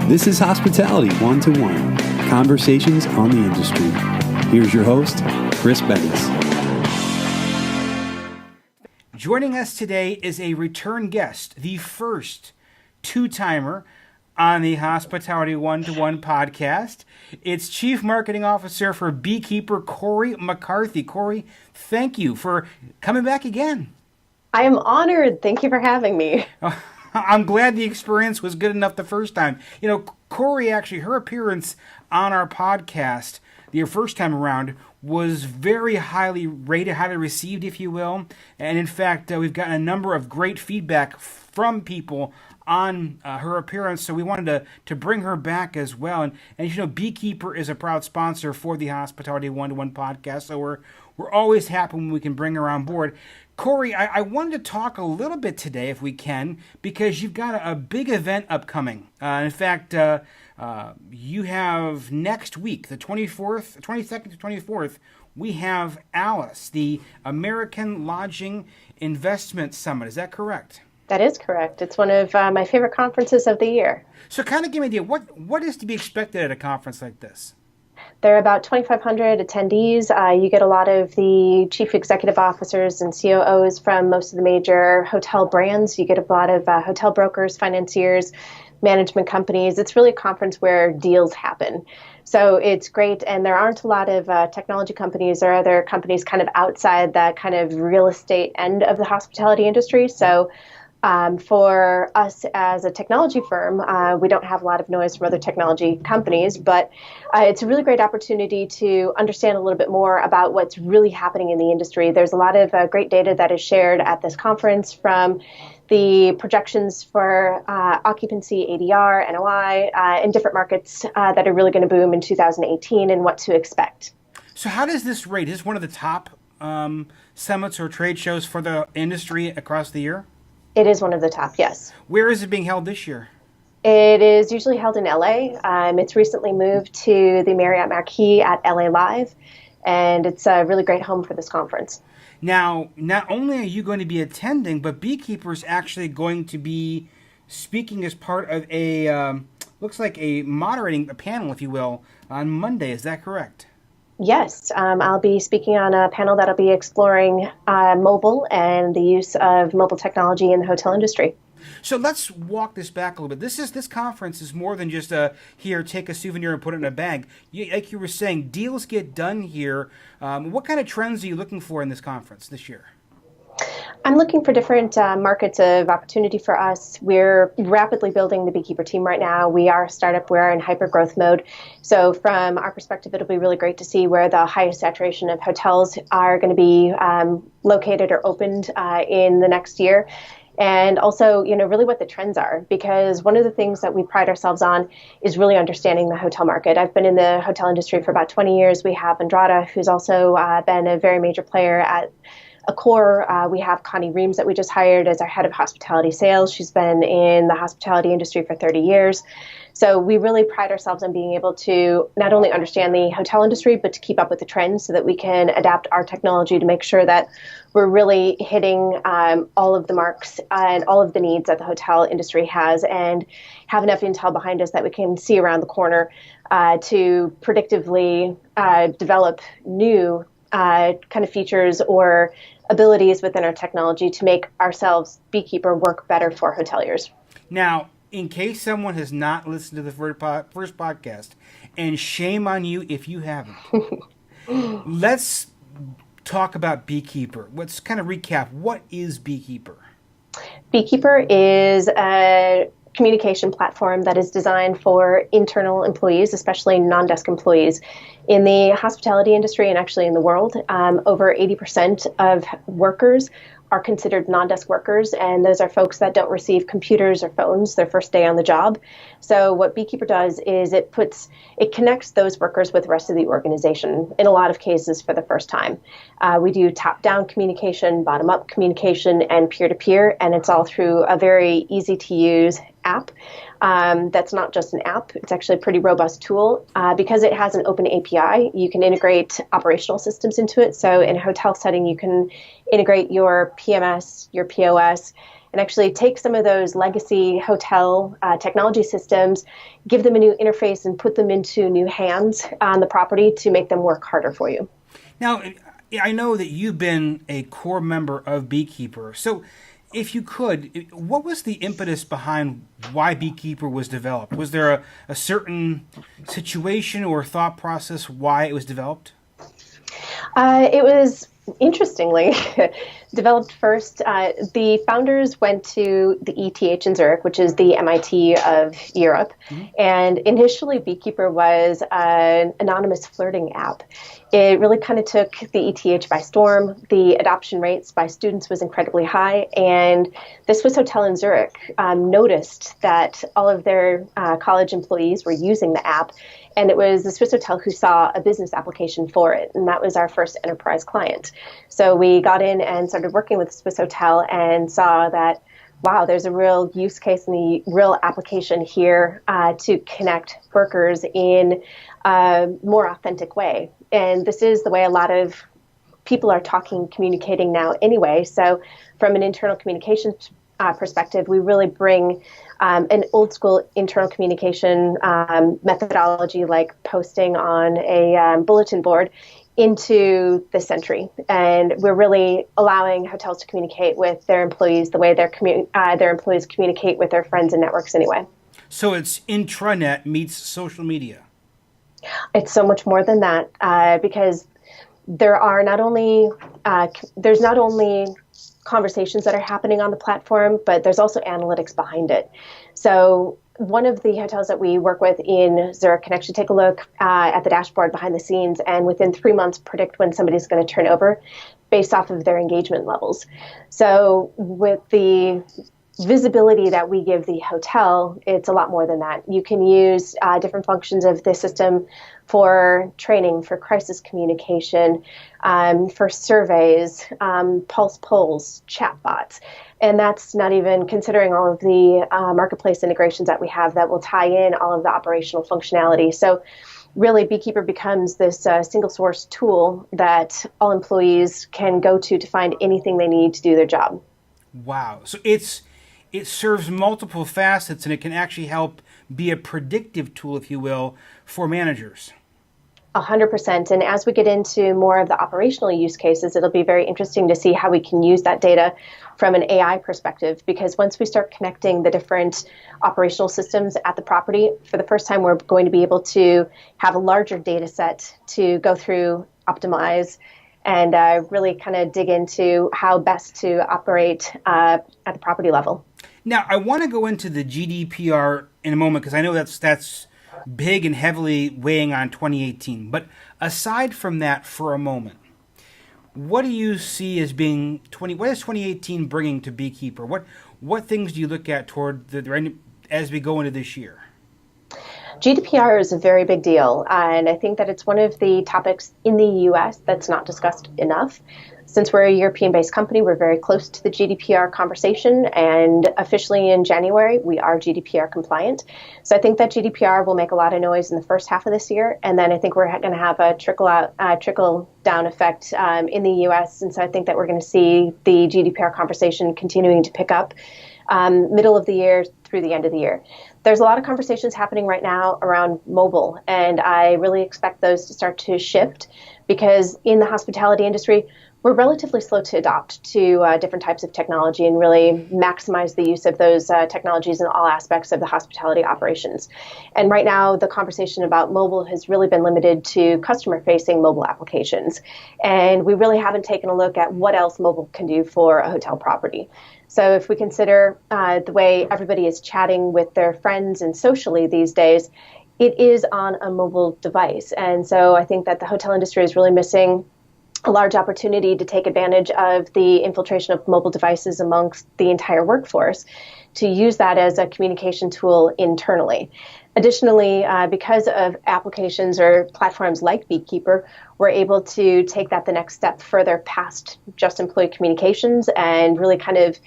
This is Hospitality 1-to-1, conversations on the industry. Here's your host, Chris Bettis. Joining us today is a return guest, the first two-timer on the Hospitality 1-to-1 podcast. It's Chief Marketing Officer for Beekeeper, Corey McCarthy. Corey, thank you for coming back again. I am honored. Thank you for having me. I'm glad the experience was good enough the first time. You know, Corey, actually, her appearance on our podcast the first time around was very highly rated, highly received, if you will. And in fact, we've gotten a number of great feedback from people on her appearance, so we wanted to bring her back as well. And you know, Beekeeper is a proud sponsor for the Hospitality 1-to-1 podcast, so we're always happy when we can bring her on board. Corey, I wanted to talk a little bit today, if we can, because you've got a big event upcoming. In fact, you have next week, the 22nd to 24th, we have ALIS, the American Lodging Investment Summit. Is that correct? That is correct. It's one of my favorite conferences of the year. So kind of give me an idea, what is to be expected at a conference like this? There are about 2,500 attendees. You get a lot of the chief executive officers and COOs from most of the major hotel brands. You get a lot of hotel brokers, financiers, management companies. It's really a conference where deals happen. So it's great. And there aren't a lot of technology companies or other companies kind of outside that kind of real estate end of the hospitality industry. So for us as a technology firm, we don't have a lot of noise from other technology companies, but it's a really great opportunity to understand a little bit more about what's really happening in the industry. There's a lot of great data that is shared at this conference, from the projections for occupancy, ADR, NOI, in different markets that are really going to boom in 2018 and what to expect. So how does this rate? Is this one of the top summits or trade shows for the industry across the year? It is one of the top, yes. Where is it being held this year? It is usually held in LA. It's recently moved to the Marriott Marquis at LA Live, and it's a really great home for this conference. Now, not only are you going to be attending, but Beekeeper is actually going to be speaking as part of looks like a moderating a panel, if you will, on Monday. Is that correct? Yes, I'll be speaking on a panel that'll be exploring mobile and the use of mobile technology in the hotel industry. So let's walk this back a little bit. This conference is more than just here, take a souvenir and put it in a bag. Like you were saying, deals get done here. What kind of trends are you looking for in this conference this year? I'm looking for different markets of opportunity for us. We're rapidly building the Beekeeper team right now. We are a startup. We're in hyper growth mode. So from our perspective, it'll be really great to see where the highest saturation of hotels are going to be located or opened in the next year. And also, you know, really what the trends are, because one of the things that we pride ourselves on is really understanding the hotel market. I've been in the hotel industry for about 20 years. We have Andrada, who's also been a very major player at Accor. We have Connie Reams that we just hired as our head of hospitality sales. She's been in the hospitality industry for 30 years. So we really pride ourselves on being able to not only understand the hotel industry, but to keep up with the trends so that we can adapt our technology to make sure that we're really hitting all of the marks and all of the needs that the hotel industry has, and have enough intel behind us that we can see around the corner to predictively develop new kind of features or abilities within our technology to make ourselves, Beekeeper, work better for hoteliers. Now, in case someone has not listened to the first podcast, and shame on you if you haven't, let's talk about Beekeeper. Let's kind of recap. What is Beekeeper? Beekeeper is a communication platform that is designed for internal employees, especially non-desk employees. In the hospitality industry and actually in the world, over 80% of workers are considered non-desk workers, and those are folks that don't receive computers or phones their first day on the job. So what Beekeeper does is it connects those workers with the rest of the organization, in a lot of cases for the first time. We do top-down communication, bottom-up communication, and peer-to-peer, and it's all through a very easy-to-use app. That's not just an app. It's actually a pretty robust tool. Because it has an open API, you can integrate operational systems into it. So in a hotel setting, you can integrate your PMS, your POS, and actually take some of those legacy hotel technology systems, give them a new interface, and put them into new hands on the property to make them work harder for you. Now, I know that you've been a core member of Beekeeper. So if you could, what was the impetus behind why Beekeeper was developed? Was there a certain situation or thought process why it was developed? It was, interestingly, developed first. The founders went to the ETH in Zurich, which is the MIT of Europe. Mm-hmm. And initially, Beekeeper was an anonymous flirting app. It really kind of took the ETH by storm. The adoption rates by students was incredibly high. And the Swiss Hotel in Zurich noticed that all of their college employees were using the app. And it was the Swiss Hotel who saw a business application for it. And that was our first enterprise client. So we got in and started working with the Swiss Hotel and saw that, wow, there's a real use case and the real application here to connect workers in a more authentic way. And this is the way a lot of people are communicating now anyway. So from an internal communications perspective, we really bring an old school internal communication methodology like posting on a bulletin board into this century. And we're really allowing hotels to communicate with their employees the way their employees communicate with their friends and networks anyway. So it's intranet meets social media. It's so much more than that because there are there's not only conversations that are happening on the platform, but there's also analytics behind it. So one of the hotels that we work with in Zurich can actually take a look at the dashboard behind the scenes and within 3 months predict when somebody's going to turn over based off of their engagement levels. So with the visibility that we give the hotel, it's a lot more than that. You can use different functions of the system for training, for crisis communication, for surveys, pulse polls, chatbots. And that's not even considering all of the marketplace integrations that we have that will tie in all of the operational functionality. So really, Beekeeper becomes this single source tool that all employees can go to find anything they need to do their job. Wow. So it serves multiple facets, and it can actually help be a predictive tool, if you will, for managers. 100%. And as we get into more of the operational use cases, it'll be very interesting to see how we can use that data from an AI perspective, because once we start connecting the different operational systems at the property, for the first time, we're going to be able to have a larger data set to go through, optimize, and really kind of dig into how best to operate at the property level. Now, I want to go into the GDPR in a moment because I know that's big and heavily weighing on 2018. But aside from that for a moment, what do you see as being what is 2018 bringing to Beekeeper? What things do you look at toward as we go into this year? GDPR is a very big deal, and I think that it's one of the topics in the U.S. that's not discussed enough. Since we're a European-based company, we're very close to the GDPR conversation, and officially in January, we are GDPR compliant. So I think that GDPR will make a lot of noise in the first half of this year, and then I think we're going to have a trickle-down effect in the U.S., and so I think that we're going to see the GDPR conversation continuing to pick up middle of the year through the end of the year. There's a lot of conversations happening right now around mobile, and I really expect those to start to shift because in the hospitality industry, we're relatively slow to adopt to different types of technology and really maximize the use of those technologies in all aspects of the hospitality operations. And right now, the conversation about mobile has really been limited to customer-facing mobile applications. And we really haven't taken a look at what else mobile can do for a hotel property. So if we consider the way everybody is chatting with their friends and socially these days, it is on a mobile device. And so I think that the hotel industry is really missing a large opportunity to take advantage of the infiltration of mobile devices amongst the entire workforce to use that as a communication tool internally. Additionally, because of applications or platforms like Beekeeper, we're able to take that the next step further past just employee communications and really kind of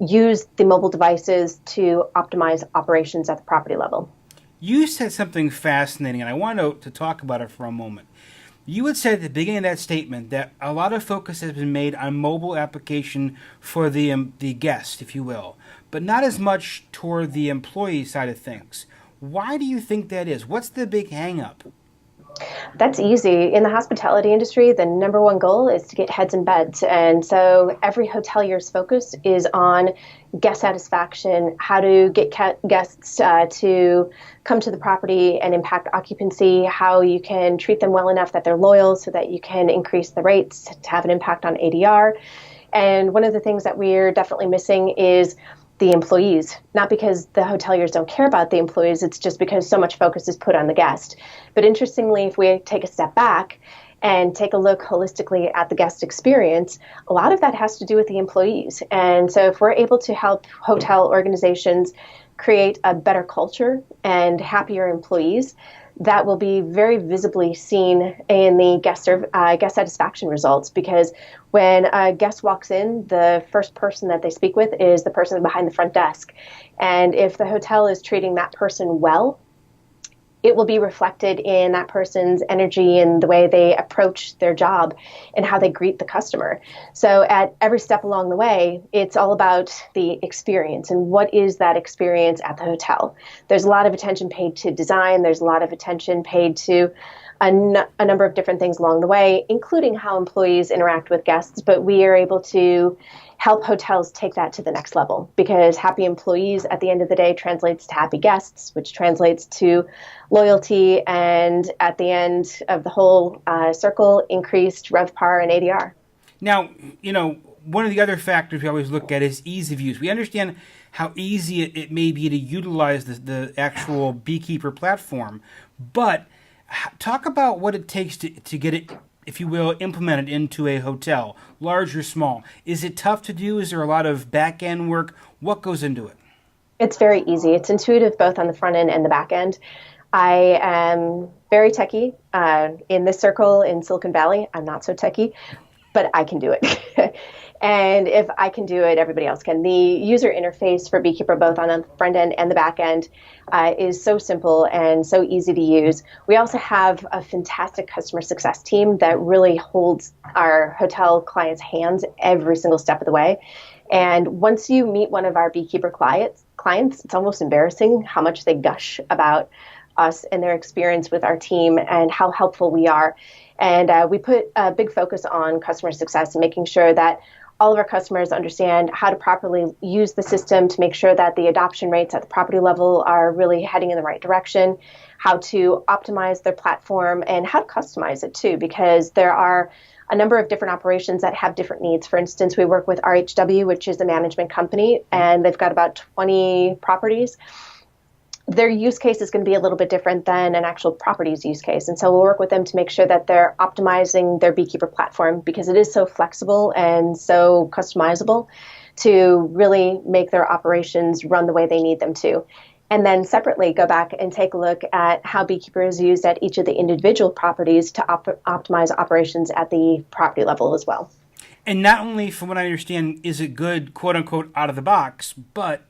use the mobile devices to optimize operations at the property level. You said something fascinating, and I want to talk about it for a moment. You had said at the beginning of that statement that a lot of focus has been made on mobile application for the guest, if you will, but not as much toward the employee side of things. Why do you think that is? What's the big hang-up? That's easy. In the hospitality industry, the number one goal is to get heads in beds. And so every hotelier's focus is on guest satisfaction, how to get guests to come to the property and impact occupancy, how you can treat them well enough that they're loyal so that you can increase the rates to have an impact on ADR. And one of the things that we're definitely missing is the employees, not because the hoteliers don't care about the employees, it's just because so much focus is put on the guest. But interestingly, if we take a step back and take a look holistically at the guest experience, a lot of that has to do with the employees. And so if we're able to help hotel organizations create a better culture and happier employees, that will be very visibly seen in the guest satisfaction results, because when a guest walks in, the first person that they speak with is the person behind the front desk. And if the hotel is treating that person well, it will be reflected in that person's energy and the way they approach their job and how they greet the customer. So at every step along the way, it's all about the experience and what is that experience at the hotel. There's a lot of attention paid to design. There's a lot of attention paid to a number of different things along the way, including how employees interact with guests. But we are able to help hotels take that to the next level, because happy employees at the end of the day translates to happy guests, which translates to loyalty, and at the end of the whole circle, increased RevPAR and ADR. Now, one of the other factors we always look at is ease of use. We understand how easy it may be to utilize the actual Beekeeper platform, but talk about what it takes to get it, if you will, implemented into a hotel, large or small. Is it tough to do? Is there a lot of back-end work? What goes into it? It's very easy. It's intuitive both on the front end and the back end. I am very techie. In this circle in Silicon Valley, I'm not so techie, but I can do it. And if I can do it, everybody else can. The user interface for Beekeeper, both on the front end and the back end, is so simple and so easy to use. We also have a fantastic customer success team that really holds our hotel clients' hands every single step of the way. And once you meet one of our Beekeeper clients, it's almost embarrassing how much they gush about us and their experience with our team and how helpful we are. And we put a big focus on customer success and making sure that all of our customers understand how to properly use the system to make sure that the adoption rates at the property level are really heading in the right direction, how to optimize their platform, and how to customize it too, because there are a number of different operations that have different needs. For instance, we work with RHW, which is a management company, and they've got about 20 properties. Their use case is going to be a little bit different than an actual properties use case. And so we'll work with them to make sure that they're optimizing their Beekeeper platform, because it is so flexible and so customizable to really make their operations run the way they need them to. And then separately go back and take a look at how Beekeeper is used at each of the individual properties to optimize operations at the property level as well. And not only, from what I understand, is it good, quote unquote, out of the box, but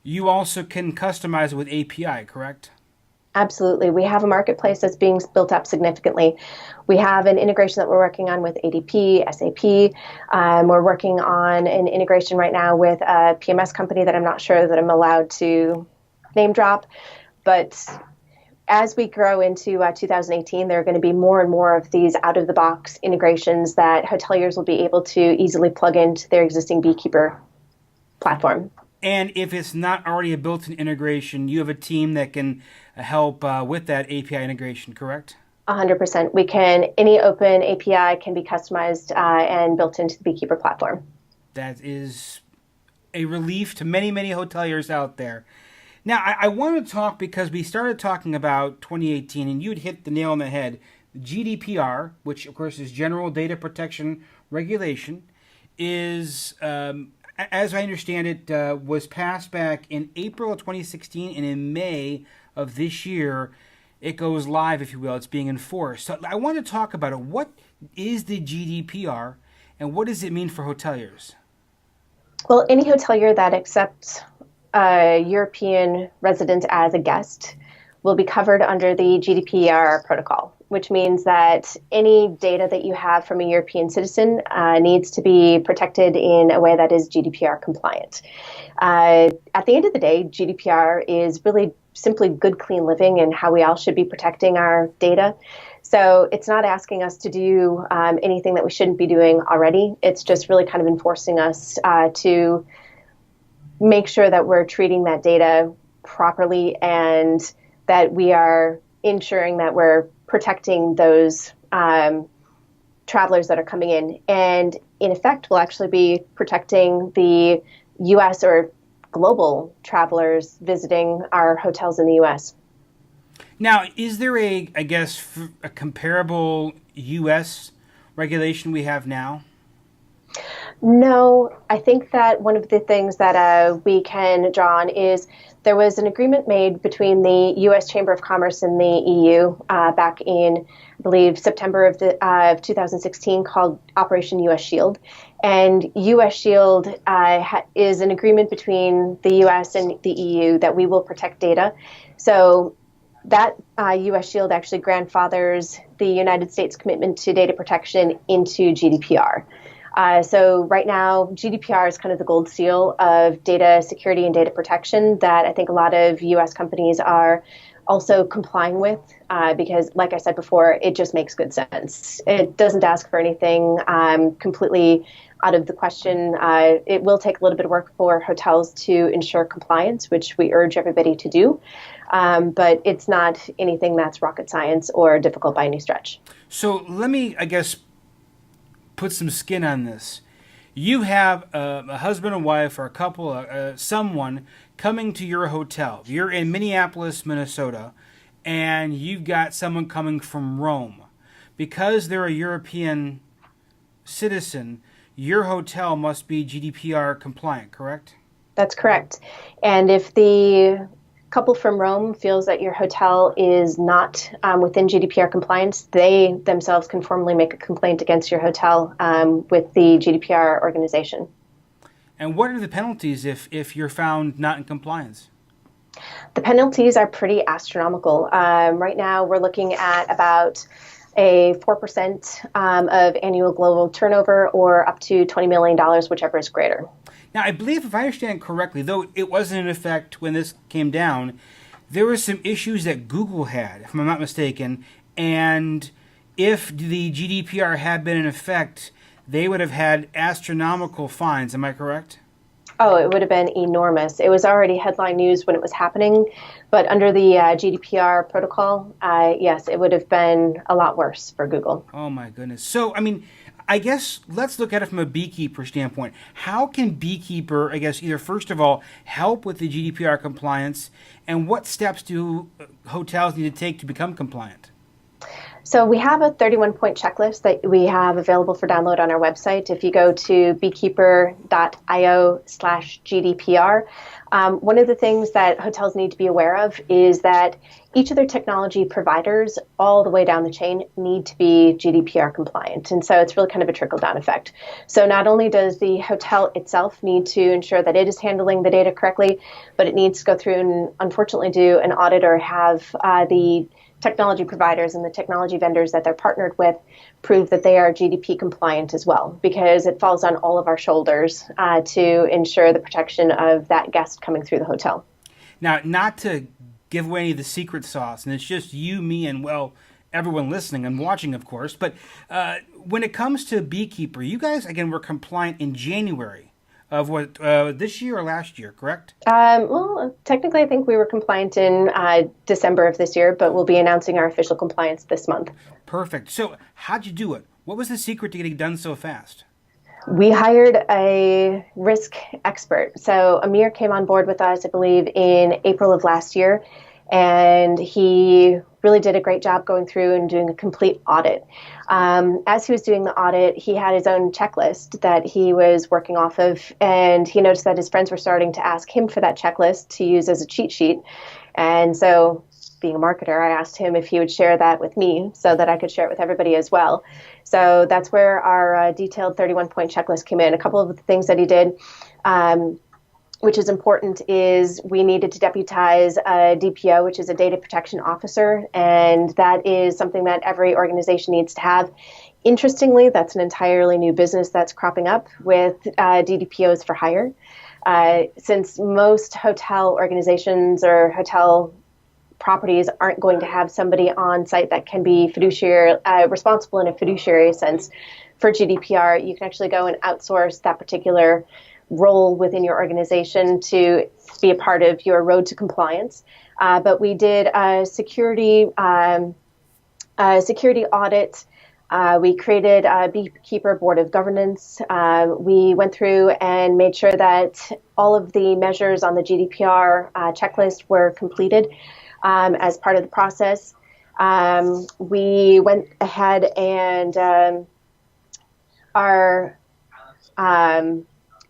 you also can customize it with API, correct? Absolutely. We have a marketplace that's being built up significantly. We have an integration that we're working on with ADP, SAP. We're working on an integration right now with a PMS company that I'm not sure that I'm allowed to name drop. But as we grow into 2018, there are going to be more and more of these out-of-the-box integrations that hoteliers will be able to easily plug into their existing Beekeeper platform. And if it's not already a built-in integration, you have a team that can help with that API integration, correct? 100%. Any open API can be customized and built into the Beekeeper platform. That is a relief to many, many hoteliers out there. Now, I want to talk, because we started talking about 2018, and you'd hit the nail on the head. GDPR, which, of course, is General Data Protection Regulation, is... as I understand it, was passed back in April of 2016, and in May of this year, it goes live, if you will. It's being enforced. So I want to talk about it. What is the GDPR, and what does it mean for hoteliers? Well, any hotelier that accepts a European resident as a guest will be covered under the GDPR protocol, which means that any data that you have from a European citizen needs to be protected in a way that is GDPR compliant. At the end of the day, GDPR is really simply good, clean living and how we all should be protecting our data. So it's not asking us to do anything that we shouldn't be doing already. It's just really kind of enforcing us to make sure that we're treating that data properly and that we are ensuring that we're protecting those travelers that are coming in. And in effect, we'll actually be protecting the U.S. or global travelers visiting our hotels in the U.S. Now, is there a comparable U.S. regulation we have now? No, I think that one of the things that we can draw on is there was an agreement made between the U.S. Chamber of Commerce and the EU back in, I believe, September of 2016 called Operation U.S. Shield. And U.S. Shield is an agreement between the U.S. and the EU that we will protect data. So that U.S. Shield actually grandfathers the United States commitment to data protection into GDPR. So right now, GDPR is kind of the gold seal of data security and data protection that I think a lot of U.S. companies are also complying with because, like I said before, it just makes good sense. It doesn't ask for anything completely out of the question. It will take a little bit of work for hotels to ensure compliance, which we urge everybody to do. But it's not anything that's rocket science or difficult by any stretch. So let me, put some skin on this. You have a husband and wife or a couple, someone coming to your hotel. You're in Minneapolis, Minnesota, and you've got someone coming from Rome. Because they're a European citizen, your hotel must be GDPR compliant, correct? That's correct. And if the couple from Rome feels that your hotel is not within GDPR compliance, they themselves can formally make a complaint against your hotel with the GDPR organization. And what are the penalties if you're found not in compliance? The penalties are pretty astronomical. Right now, we're looking at about a 4% of annual global turnover or up to $20 million, whichever is greater. Now, I believe, if I understand correctly, though it wasn't in effect when this came down, there were some issues that Google had, if I'm not mistaken, and if the GDPR had been in effect, they would have had astronomical fines. Am I correct? Oh, it would have been enormous. It was already headline news when it was happening, but under the GDPR protocol, yes, it would have been a lot worse for Google. Oh, my goodness. So, I guess let's look at it from a beekeeper standpoint. How can Beekeeper, either first of all, help with the GDPR compliance, and what steps do hotels need to take to become compliant? So we have a 31-point checklist that we have available for download on our website. If you go to beekeeper.io/GDPR, one of the things that hotels need to be aware of is that each of their technology providers all the way down the chain need to be GDPR compliant. And so it's really kind of a trickle-down effect. So not only does the hotel itself need to ensure that it is handling the data correctly, but it needs to go through and unfortunately do an audit or have the technology providers and the technology vendors that they're partnered with prove that they are GDP compliant as well, because it falls on all of our shoulders to ensure the protection of that guest coming through the hotel. Now, not to give away any of the secret sauce, and it's just you, me, and, everyone listening and watching, of course, but when it comes to Beekeeper, you guys, again, were compliant in January of what, this year or last year, correct? Well, technically, I think we were compliant in December of this year, but we'll be announcing our official compliance this month. Perfect. So how'd you do it? What was the secret to getting done so fast? We hired a risk expert. So Amir came on board with us, I believe, in April of last year, and he really did a great job going through and doing a complete audit. As he was doing the audit, he had his own checklist that he was working off of, and he noticed that his friends were starting to ask him for that checklist to use as a cheat sheet. And so being a marketer, I asked him if he would share that with me so that I could share it with everybody as well. So that's where our detailed 31-point checklist came in. A couple of the things that he did, which is important, is we needed to deputize a DPO, which is a data protection officer, and that is something that every organization needs to have. Interestingly, that's an entirely new business that's cropping up with DDPOs for hire. Since most hotel organizations or hotel properties aren't going to have somebody on site that can be fiduciary responsible in a fiduciary sense for GDPR, you can actually go and outsource that particular role within your organization to be a part of your road to compliance. But we did a security audit. We created a Beekeeper board of governance. We went through and made sure that all of the measures on the GDPR checklist were completed as part of the process. We went ahead and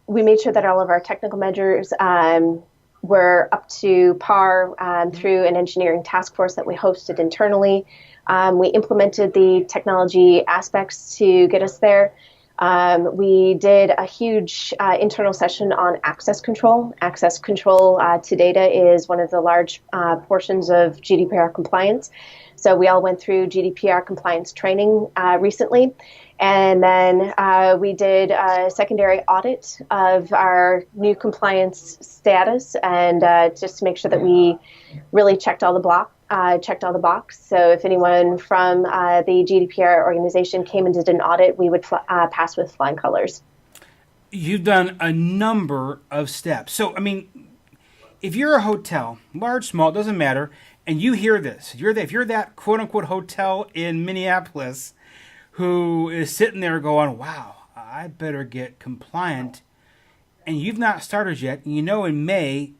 we made sure that all of our technical measures were up to par through an engineering task force that we hosted internally. We implemented the technology aspects to get us there. We did a huge internal session on access control. Access control to data is one of the large portions of GDPR compliance. So we all went through GDPR compliance training recently. And then we did a secondary audit of our new compliance status, and just to make sure that we really checked all the box. So if anyone from the GDPR organization came and did an audit, we would pass with flying colors. You've done a number of steps. So, I mean, if you're a hotel, large, small, it doesn't matter, and you hear this, if you're that quote-unquote hotel in Minneapolis who is sitting there going, wow, I better get compliant, and you've not started yet, and you know in May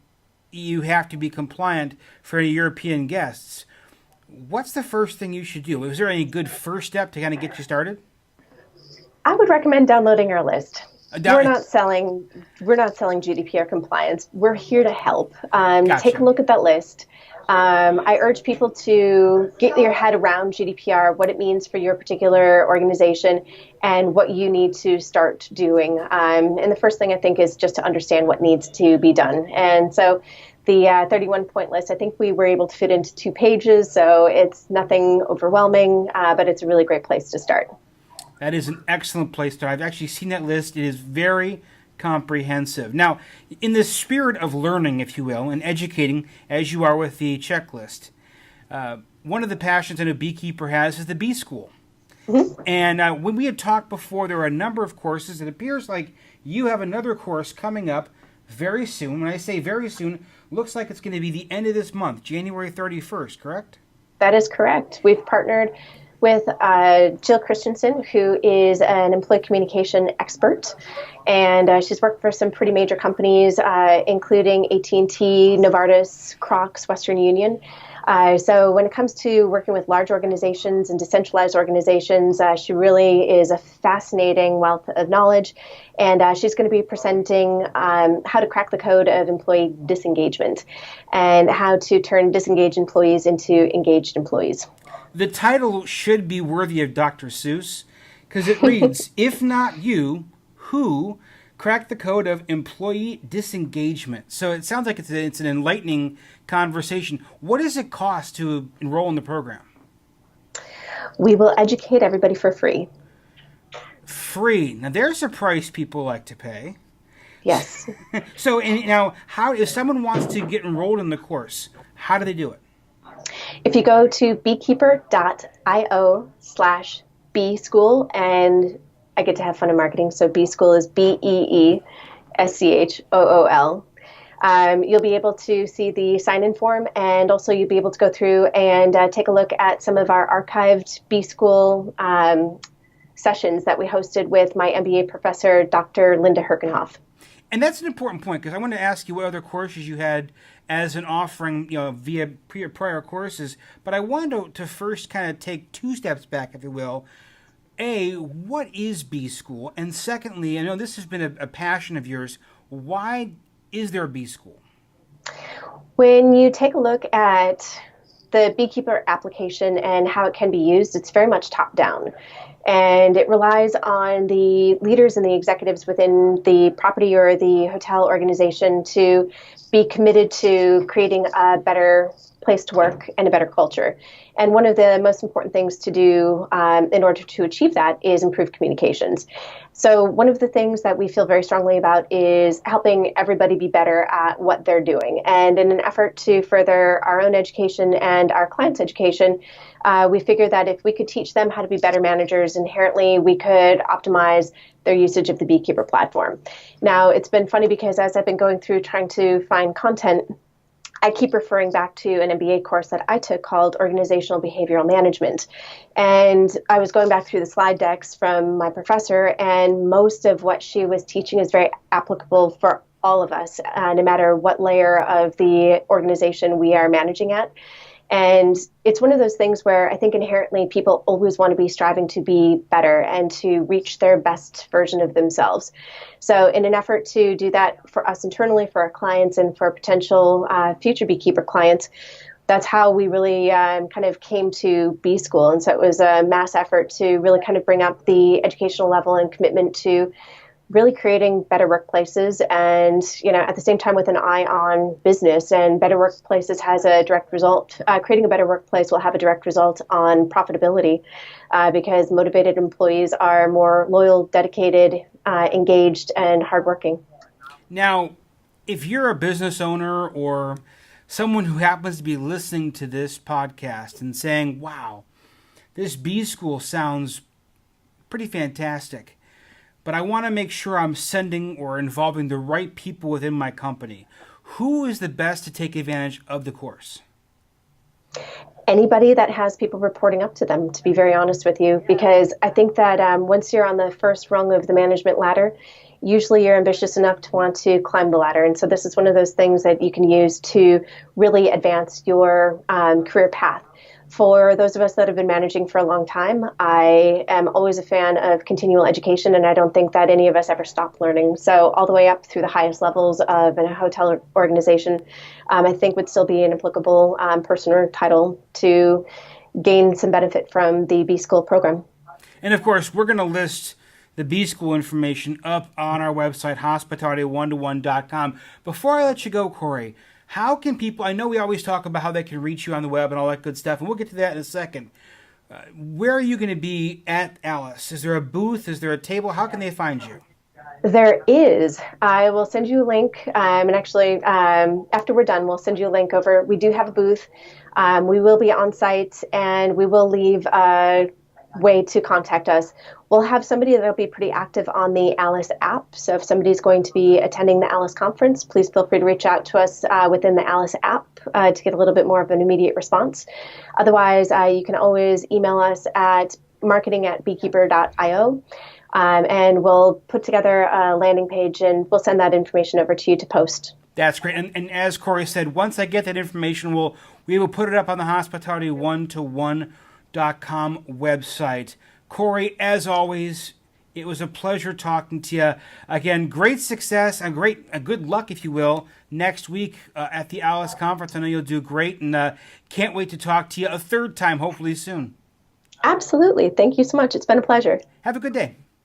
you have to be compliant for any European guests, what's the first thing you should do? Is there any good first step to kind of get you started? I would recommend downloading our list. We're not selling GDPR compliance. We're here to help. Gotcha. Take a look at that list. I urge people to get your head around GDPR, what it means for your particular organization, and what you need to start doing. And the first thing I think is just to understand what needs to be done. And so the 31-point list, I think we were able to fit into 2 pages, so it's nothing overwhelming, but it's a really great place to start. That is an excellent place to start. I've actually seen that list. It is very comprehensive. Now, in the spirit of learning, if you will, and educating as you are with the checklist, one of the passions that a beekeeper has is the bee school. Mm-hmm. And when we had talked before, there were a number of courses. It appears like you have another course coming up very soon. When I say very soon, looks like it's going to be the end of this month, January 31st, correct? That is correct. We've partnered with Jill Christensen, who is an employee communication expert, and she's worked for some pretty major companies, including AT&T, Novartis, Crocs, Western Union. So when it comes to working with large organizations and decentralized organizations, she really is a fascinating wealth of knowledge, and she's going to be presenting how to crack the code of employee disengagement and how to turn disengaged employees into engaged employees. The title should be worthy of Dr. Seuss, because it reads, if not you, who cracked the code of employee disengagement? So it sounds like it's an enlightening conversation. What does it cost to enroll in the program? We will educate everybody for free. Free. Now, there's a price people like to pay. Yes. So now, how if someone wants to get enrolled in the course, how do they do it? If you go to beekeeper.io/beeschool, and I get to have fun in marketing, so beeschool is BEESCHOOL, you'll be able to see the sign-in form, and also you'll be able to go through and take a look at some of our archived B-School sessions that we hosted with my MBA professor, Dr. Linda Herkenhoff. And that's an important point, because I want to ask you what other courses you had as an offering, via prior courses. But I wanted to first kind of take 2 steps back, if you will. A, what is B-School? And secondly, I know this has been a passion of yours. Why is there a B-School? When you take a look at the Beekeeper application and how it can be used, it's very much top down. And it relies on the leaders and the executives within the property or the hotel organization to be committed to creating a better place to work and a better culture. And one of the most important things to do in order to achieve that is improve communications. So one of the things that we feel very strongly about is helping everybody be better at what they're doing. And in an effort to further our own education and our clients' education, we figured that if we could teach them how to be better managers, inherently we could optimize their usage of the Beekeeper platform. Now, it's been funny because as I've been going through trying to find content, I keep referring back to an MBA course that I took called Organizational Behavioral Management. And I was going back through the slide decks from my professor, and most of what she was teaching is very applicable for all of us, no matter what layer of the organization we are managing at. And it's one of those things where I think inherently people always want to be striving to be better and to reach their best version of themselves. So in an effort to do that for us internally, for our clients, and for potential future Beekeeper clients, that's how we really kind of came to B School. And so it was a mass effort to really kind of bring up the educational level and commitment to really creating better workplaces, and at the same time with an eye on business. And better workplaces has a direct result. Creating a better workplace will have a direct result on profitability, because motivated employees are more loyal, dedicated, engaged, and hardworking. Now, if you're a business owner or someone who happens to be listening to this podcast and saying, "Wow, this B School sounds pretty fantastic, but I want to make sure I'm sending or involving the right people within my company," who is the best to take advantage of the course? Anybody that has people reporting up to them, to be very honest with you, because I think that once you're on the first rung of the management ladder, usually you're ambitious enough to want to climb the ladder. And so this is one of those things that you can use to really advance your career path. For those of us that have been managing for a long time, I am always a fan of continual education, and I don't think that any of us ever stop learning. So all the way up through the highest levels of a hotel organization, I think would still be an applicable person or title to gain some benefit from the B School program. And of course, we're going to list the B School information up on our website, hospitality1to1.com. Before I let you go, Corey, how can people, I know we always talk about how they can reach you on the web and all that good stuff, and we'll get to that in a second. Where are you going to be at ALIS? Is there a booth? Is there a table? How can they find you? There is. I will send you a link, and actually, after we're done, we'll send you a link over. We do have a booth. We will be on site, and we will leave a way to contact us. We'll have somebody that'll be pretty active on the ALIS app. So if somebody's going to be attending the ALIS conference, please feel free to reach out to us within the ALIS app to get a little bit more of an immediate response. Otherwise, you can always email us at marketing@beekeeper.io, and we'll put together a landing page and we'll send that information over to you to post. That's great. And as Corey said, once I get that information, we will put it up on the hospitality1to1.com website. Corey, as always, it was a pleasure talking to you. Again, great success and good luck, if you will, next week at the ALIS conference. I know you'll do great, and can't wait to talk to you a third time, hopefully soon. Absolutely. Thank you so much. It's been a pleasure. Have a good day.